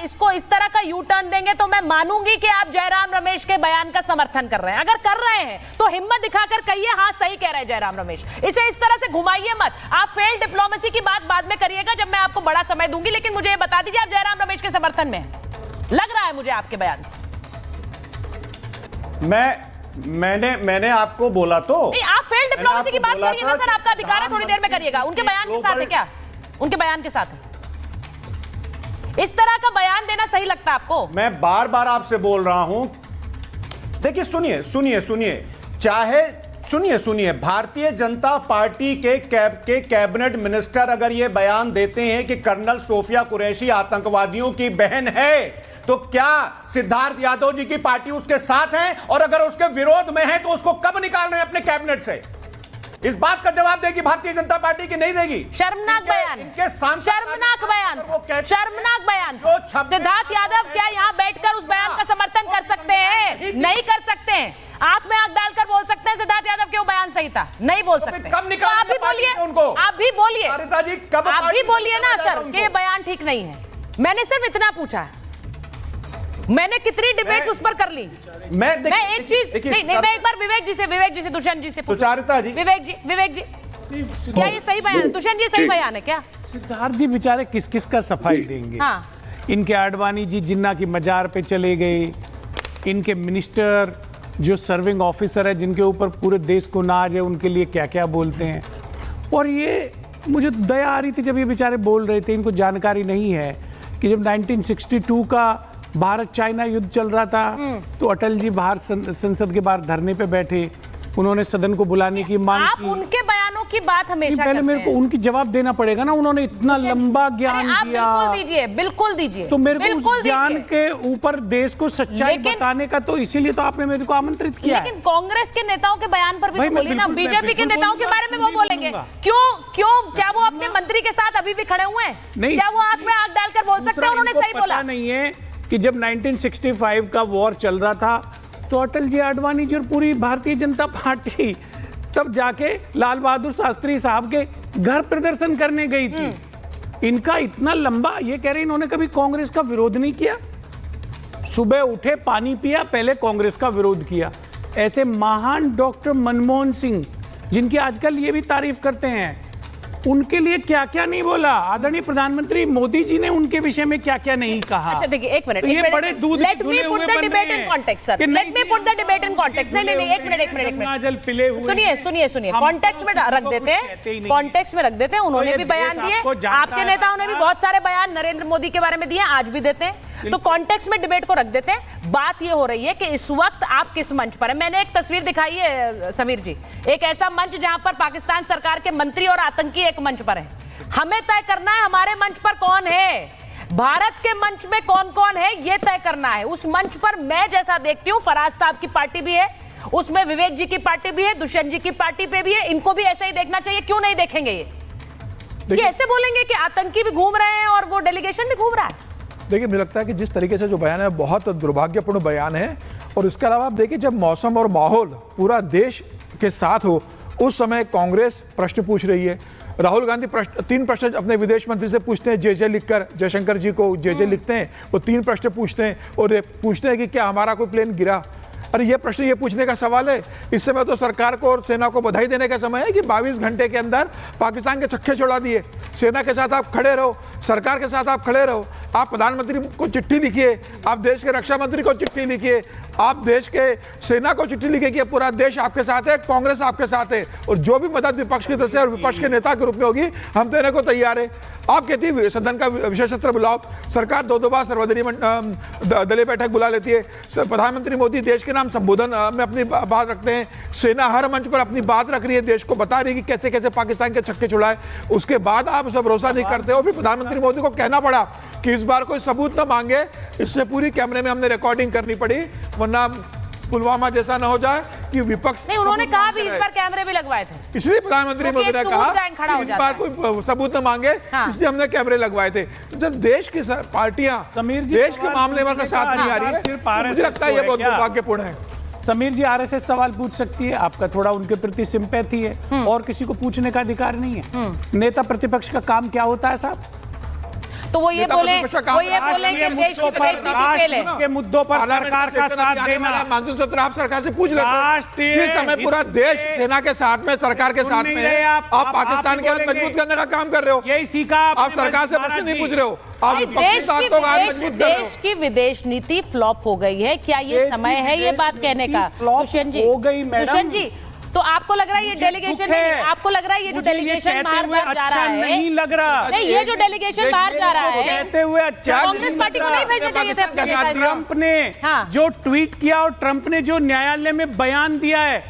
इसको इस तरह का यू टर्न देंगे तो मैं मानूंगी कि आप जयराम रमेश के बयान का समर्थन कर रहे हैं। अगर कर रहे हैं तो हिम्मत दिखाकर कहिए हाँ सही कह रहे हैं जयराम रमेश, इसे इस तरह से घुमाइए मत। आप फेल डिप्लोमेसी की बात बाद में करिएगा जब मैं आपको बड़ा समय दूंगी, लेकिन मुझे ये बता दीजिए आप जयराम रमेश के समर्थन में लग रहा है मुझे आपके बयान से। मैंने आपको बोला तो नहीं, आप फेल डिप्लोमेसी की बात करिए ना सर, आपका अधिकार है, थोड़ी देर में करिएगा। उनके बयान के साथ है क्या? उनके बयान के साथ है? इस तरह का बयान देना सही लगता है आपको? मैं बार बार आपसे बोल रहा हूं, देखिए सुनिए, भारतीय जनता पार्टी के कैबिनेट मिनिस्टर अगर यह बयान देते हैं कि कर्नल सोफिया कुरैशी आतंकवादियों की बहन है, तो क्या सिद्धार्थ यादव जी की पार्टी उसके साथ है? और अगर उसके विरोध में है तो उसको कब निकालना है अपने कैबिनेट से? इस बात का जवाब देगी भारतीय जनता पार्टी की नहीं देगी? शर्मनाक बयान, शर्मनाक बयान, शर्मनाक बयान। सिद्धार्थ यादव क्या यहाँ बैठकर उस बयान का समर्थन कर सकते हैं? नहीं कर सकते हैं। आप में आंख डालकर बोल सकते हैं सिद्धार्थ यादव के वो बयान सही था, नहीं बोल सकते। कब निकालेंगे? आप भी बोलिए, आप भी बोलिए, आप भी बोलिए ना सर कि ये बयान ठीक नहीं है। मैंने सिर्फ इतना पूछा है, मैंने कितनी डिबेट उस पर कर ली। मैं एक चीज नहीं, मैं एक बार विवेक जी से दुष्यंत जी से सुचारिता जी, विवेक जी क्या ये सही बयान है? दुष्यंत जी सही बयान है क्या? सिद्धार्थ जी बेचारे किस किस का सफाई देंगे? हाँ। इनके आडवाणी जी जिन्ना की मजार पे चले गए, इनके मिनिस्टर जो सर्विंग ऑफिसर है जिनके ऊपर पूरे देश को नाज है, उनके लिए क्या क्या बोलते हैं। और ये मुझे दया आ रही थी जब ये बेचारे बोल रहे थे, इनको जानकारी नहीं है कि जब 1962 का भारत चाइना युद्ध चल रहा था तो अटल जी बाहर संसद के बाहर धरने पे बैठे, उन्होंने सदन को बुलाने की मांग की। आप उनके बयानों की बात हमेशा पहले मेरे को उनकी जवाब देना पड़ेगा ना, उन्होंने इतना लंबा ज्ञान दिया। बिल्कुल दीजिए तो मेरे को उस ज्ञान के ऊपर देश को सच्चाई बताने का, तो इसीलिए तो आपने मेरे को आमंत्रित किया। लेकिन कांग्रेस के नेताओं के बयान पर भी तो बोलिए ना, बीजेपी के नेताओं के बारे में वो बोलेंगे क्यों? क्या वो अपने मंत्री के साथ अभी भी खड़े हुए हैं? क्या वो आंख में आंख डालकर बोल सकते हैं उन्होंने सही बोला? नहीं है कि जब 1965 का वॉर चल रहा था तो अटल जी, आडवाणी जी और पूरी भारतीय जनता पार्टी तब जाके लाल बहादुर शास्त्री साहब के घर प्रदर्शन करने गई थी। इनका इतना लंबा, ये कह रहे इन्होंने कभी कांग्रेस का विरोध नहीं किया। सुबह उठे, पानी पिया, पहले कांग्रेस का विरोध किया। ऐसे महान डॉक्टर मनमोहन सिंह, जिनकी आजकल ये भी तारीफ करते हैं, उनके लिए क्या क्या नहीं बोला। आदरणीय प्रधानमंत्री मोदी जी ने उनके विषय में क्या क्या नहीं कहा। अच्छा देखिए, एक मिनट, ये बड़े दूध let me put the debate in context sir, let me put the debate in context. नहीं, एक मिनट, पिले हुए सुनिए, कॉन्टेक्स्ट में रख देते हैं, कॉन्टेक्स्ट में रख देते हैं। उन्होंने भी बयान दिए, आपके नेताओं ने भी बहुत सारे बयान नरेंद्र मोदी के बारे में दिए, आज भी देते हैं, तो कॉन्टेक्स्ट में डिबेट को रख देते हैं। बात ये हो रही है कि इस वक्त आप किस मंच पर है। मैंने एक तस्वीर दिखाई है समीर जी, एक ऐसा मंच जहां पर पाकिस्तान सरकार के मंत्री और आतंकी एक मंच पर है। हमें तय करना है हमारे मंच पर कौन है, भारत के मंच में कौन कौन है, यह तय करना है। उस मंच पर मैं जैसा देखती हूं, फराज साहब की पार्टी भी है, उसमें विवेक जी की पार्टी भी है, दुष्यंत जी की पार्टी पे भी है। इनको भी ऐसे ही देखना चाहिए। क्यों नहीं देखेंगे? ये ऐसे बोलेंगे कि आतंकी भी घूम रहे हैं और वो डेलीगेशन भी घूम रहा है। देखिए, मुझे लगता है कि जिस तरीके से जो बयान है बहुत दुर्भाग्यपूर्ण बयान है। और इसके अलावा आप देखिए, जब मौसम और माहौल पूरा देश के साथ हो, उस समय कांग्रेस प्रश्न पूछ रही है। राहुल गांधी 3 प्रश्न अपने विदेश मंत्री से पूछते हैं, जे लिखकर, जयशंकर जी को जे लिखते हैं, वो 3 प्रश्न पूछते हैं और पूछते हैं कि क्या हमारा कोई प्लेन गिरा। अरे ये प्रश्न ये पूछने का सवाल है? इस समय तो सरकार को और सेना को बधाई देने का समय है कि 22 घंटे के अंदर पाकिस्तान के छक्के छोड़ा दिए। सेना के साथ आप खड़े रहो, सरकार के साथ आप खड़े रहो। आप प्रधानमंत्री को चिट्ठी लिखिए, आप देश के रक्षा मंत्री को चिट्ठी लिखिए, आप देश के सेना को चिट्ठी लिखिए कि पूरा देश आपके साथ है, कांग्रेस आपके साथ है, और जो भी मदद विपक्ष की तरफ से और विपक्ष के नेता के रूप में होगी हम देने को तैयार है। आप कहती है सदन का विशेष सत्र बुलाओ, सरकार 2 बार सर्वदलीय दलीय बैठक बुला लेती है। प्रधानमंत्री मोदी देश के नाम संबोधन में अपनी बात रखते हैं, सेना हर मंच पर अपनी बात रख रही है, देश को बता रही है कि कैसे कैसे पाकिस्तान के छक्के छुड़ाए। उसके बाद आप उसे भरोसा नहीं करते हो। भी प्रधानमंत्री मोदी को कहना पड़ा कि इस बार कोई सबूत न मांगे, इससे पूरी कैमरे में हमने रिकॉर्डिंग करनी पड़ी, वरना पुलवामा जैसा न हो जाए कि विपक्ष नहीं। उन्होंने कहा भी इस बार कैमरे भी लगवाए थे, इसलिए प्रधानमंत्री मोदी ने कहा कि इस बार कोई सबूत न मांगे, इसलिए हमने कैमरे लगवाए थे। तो जब देश की पार्टियां देश के मामले में साथ नहीं आ रही है, मुझे लगता है ये बहुत दुर्भाग्यपूर्ण है। समीर जी, आरएसएस सवाल पूछ सकती है, आपका थोड़ा उनके प्रति सिंपैथी है, और किसी को पूछने का अधिकार नहीं है। नेता प्रतिपक्ष का काम क्या होता है साहब? तो वो ये बोले कि देश की विदेश नीति फेल है के मुद्दों पर सरकार का साथ देना। मानसून सत्र आप सरकार से पूछ लेते, जिस समय पूरा देश सेना के साथ में, सरकार के साथ में है, आप पाकिस्तान के हाथ मजबूत करने का काम कर रहे हो। यही सीखा आप सरकार से प्रश्न नहीं पूछ रहे हो, आप देश की विदेश नीति फ्लॉप हो गई है। क्या ये समय है ये बात कहने का? दुष्यंत जी, हो गई दुष्यंत जी, तो आपको लग रहा है ये डेलीगेशन, आपको लग रहा है ये जो डेलीगेशन बाहर जा रहा है, नहीं लग रहा, नहीं, ये जो डेलीगेशन बाहर जा रहा है कहते हुए अच्छा, कांग्रेस पार्टी को नहीं भेजना चाहिए था अपने नेता। ट्रंप ने जो ट्वीट किया और ट्रंप ने जो न्यायालय में बयान दिया है,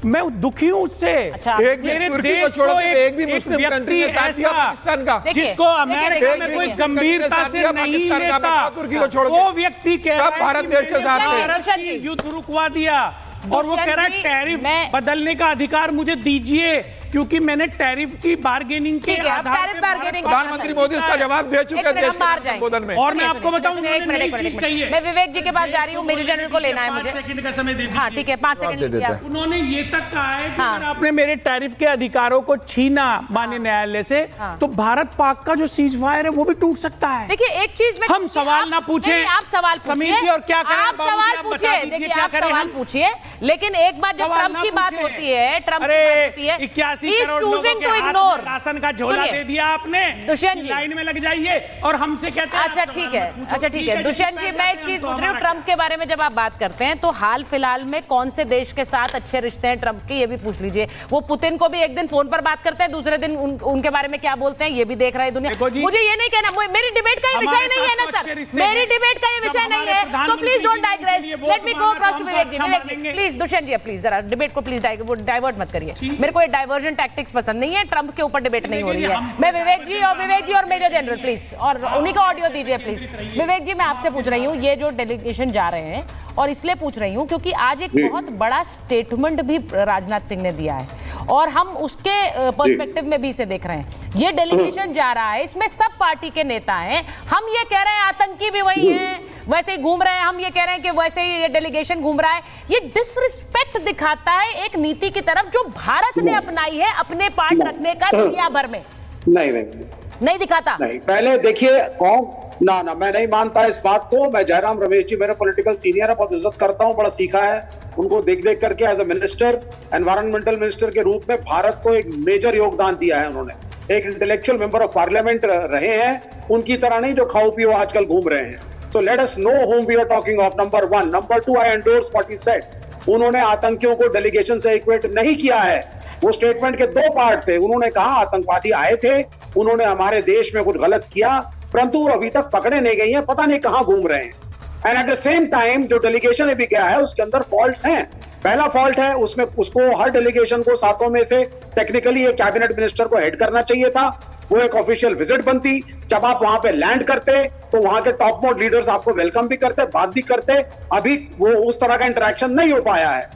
मैं दुखी हूं उससे। एक मेरे देश को एक भी मुस्लिम कंट्री ने साथ दिया पाकिस्तान का, जिसको अमेरिका में कोई गंभीरता से नहीं लेता, तुर्की को छोड़ वो व्यक्ति कह रहा है भारत देश के साथ है, युद्ध रुकवा दिया और वो कह रहा है टैरिफ बदलने का अधिकार मुझे दीजिए, क्योंकि मैंने टैरिफ की बार्गेनिंग के आधार पर। प्रधानमंत्री मोदी इसका जवाब दे चुके हैं संबोधन में। और मैं आपको बताऊं, नई चीज कही है। मैं विवेक जी के पास जा रही हूँ, मेजर जनरल को लेना है मुझे। 5 सेकंड का समय दे दीजिए। हाँ ठीक है, 5 सेकंड। उन्होंने ये तक कहा है कि अगर आपने मेरे टैरिफ के अधिकारों को छीना माननीय न्यायालय से, तो भारत पाक का जो सीज फायर है वो भी टूट सकता है। देखिए एक चीज में हम सवाल ना पूछे, आप सवाल समिति और क्या करें, आप सवाल पूछिए, देखिए आप सवाल पूछिए, लेकिन एक बार जब ट्रंप की बात होती है, ट्रंप की बात होती है, 81 करोड़ लोगों के हाथ में राशन का झोला दे दिया आपने, दुष्यंत जी लाइन में लग जाइए और हमसे कहते हैं। अच्छा ठीक है, अच्छा ठीक है दुष्यंत जी, मैं एक चीज पूछ रही हूँ, ट्रंप के बारे में जब आप बात करते हैं तो हाल फिलहाल में कौन से देश के साथ अच्छे रिश्ते हैं ट्रंप के, ये भी पूछ लीजिए। वो पुतिन को भी एक दिन फोन पर बात करते हैं, दूसरे दिन उनके बारे में क्या बोलते हैं ये भी देख रहा है दुनिया। मुझे ये नहीं कहना, मेरी डिबेट का ये विषय नहीं है ना सर, मेरी डिबेट का ये विषय नहीं है, तो please don't digress, let me go across to Vivek ji. Please Dushyant ji, please जरा डिबेट को प्लीज डाइवर्ट मत करिए, मेरे को ये डाइवर्जन टैक्टिक्स पसंद नहीं है, ट्रंप के ऊपर डिबेट नहीं हो रही है। मैं विवेक जी और मेजर जनरल प्लीज, और उन्हीं का ऑडियो दीजिए प्लीज। विवेक जी, मैं आपसे पूछ रही हूँ, ये जो डेलीगेशन जा रहे हैं, और इसलिए पूछ रही हूँ क्योंकि आज एक बहुत बड़ा स्टेटमेंट भी राजनाथ सिंह ने दिया है और हम उसके पर्सपेक्टिव में भी इसे देख रहे हैं। ये डेलीगेशन जा रहा है, इसमें सब पार्टी के नेता हैं, हम ये कह रहे हैं आतंकी भी वही हैं, वैसे ही घूम रहे हैं, हम ये कह रहे हैं कि वैसे ही ये डेलीगेशन घूम रहा है। ये डिसरिस्पेक्ट दिखाता है एक नीति की तरफ जो भारत ने अपनाई है अपने पार्ट रखने का दुनिया भर में। नहीं दिखाता। नहीं, पहले देखिए कौन ना मैं नहीं मानता इस बात को। मैं जयराम रमेश जी मेरे पॉलिटिकल सीनियर है, बहुत इज्जत करता हूं, बड़ा सीखा है उनको देख करके। As a minister, environmental minister के रूप में भारत को एक मेजर योगदान दिया है उन्होंने, एक इंटेलेक्चुअल मेंबर ऑफ पार्लियामेंट रहे हैं, उनकी तरह नहीं जो खाओ पियो आजकल घूम रहे हैं। So let us know whom we are talking of, number 1. Number 2, I endorse what he said. उन्होंने आतंकियों को डेलीगेशन से इक्वेट नहीं किया है। वो स्टेटमेंट के 2 पार्ट थे। उन्होंने कहा आतंकवादी आए थे, उन्होंने हमारे देश में कुछ गलत किया, परंतु वो अभी तक पकड़े नहीं गए हैं, पता नहीं कहां घूम रहे हैं। And at the same time जो डेलीगेशन अभी गया है उसके अंदर फॉल्ट्स हैं। पहला फॉल्ट है उसमें, उसको हर डेलीगेशन को 7 में से टेक्निकली एक कैबिनेट मिनिस्टर को हेड करना चाहिए था, वो एक ऑफिशियल विजिट बनती। जब आप वहां पे लैंड करते तो वहां के टॉप मोस्ट लीडर्स आपको वेलकम भी करते, बात भी करते। अभी वो उस तरह का इंटरेक्शन नहीं हो पाया है।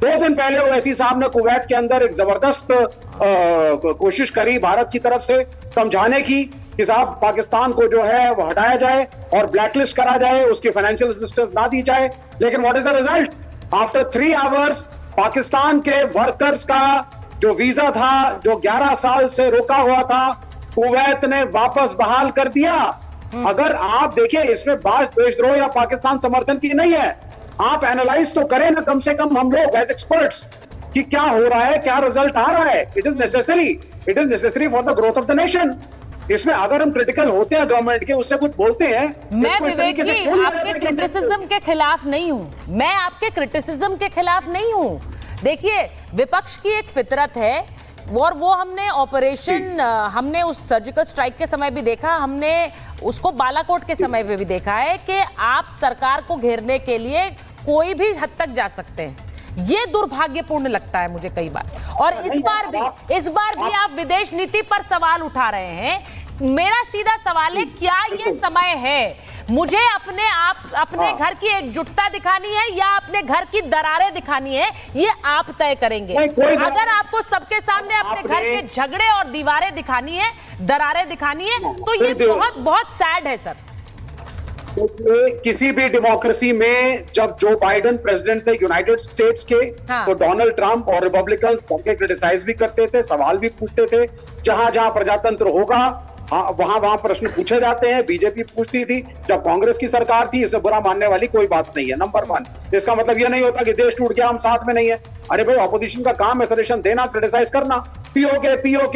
2 दिन पहले ओवैसी साहब ने कुवैत के अंदर एक जबरदस्त कोशिश करी भारत की तरफ से समझाने की कि साहब पाकिस्तान को जो है वो हटाया जाए और ब्लैकलिस्ट करा जाए, उसकी फाइनेंशियल असिस्टेंस ना दी जाए। लेकिन what is the result? After 3 hours Pakistan के वर्कर्स का जो वीजा था, जो 11 साल से रोका हुआ था, कुवैत ने वापस बहाल कर दिया। अगर आप देखिए इसमें बात देशद्रोह या पाकिस्तान समर्थन की नहीं है, आप एनालाइज तो करें ना कम से कम हम लोग एज एक्सपर्ट्स कि क्या हो रहा है, क्या रिजल्ट आ रहा है। It is necessary for the growth of the nation. इसमें अगर हम क्रिटिकल होते हैं गवर्नमेंट के, उससे कुछ बोलते हैं। मैं विवेक जी आपके क्रिटिसिज्म के खिलाफ नहीं हूं, मैं आपके क्रिटिसिज्म के खिलाफ नहीं हूं। देखिए विपक्ष की एक फितरत है और वो हमने ऑपरेशन, हमने उस सर्जिकल स्ट्राइक के समय भी देखा, हमने उसको बालाकोट के समय पे भी देखा है कि आप सरकार को घेरने के लिए कोई भी हद तक जा सकते हैं। ये दुर्भाग्यपूर्ण लगता है मुझे कई बार। और इस बार भी आप विदेश नीति पर सवाल उठा रहे हैं। मेरा सीधा सवाल है, क्या ये समय है मुझे अपने घर की एकजुटता दिखानी है या अपने घर की दरारें दिखानी है? ये आप तय करेंगे। अगर आपको सबके सामने अपने घर के झगड़े और दीवारें दिखानी है, दरारें दिखानी है, तो ये बहुत बहुत सैड है सर। किसी भी डेमोक्रेसी में जब जो बाइडेन प्रेसिडेंट थे यूनाइटेड स्टेट्स के, तो डोनाल्ड ट्रंप और रिपब्लिकन्स उनके क्रिटिसाइज भी करते थे, सवाल भी पूछते थे। जहां जहां प्रजातंत्र होगा हाँ, वहां प्रश्न पूछे जाते हैं। बीजेपी पूछती थी जब कांग्रेस की सरकार थी, इसे बुरा मानने वाली कोई बात नहीं है। नंबर 1, इसका मतलब यह नहीं होता कि देश टूट गया हम साथ में नहीं है। अरे भाई, ऑपोजिशन का काम है सजेशन देना, क्रिटिसाइज करना। पीओके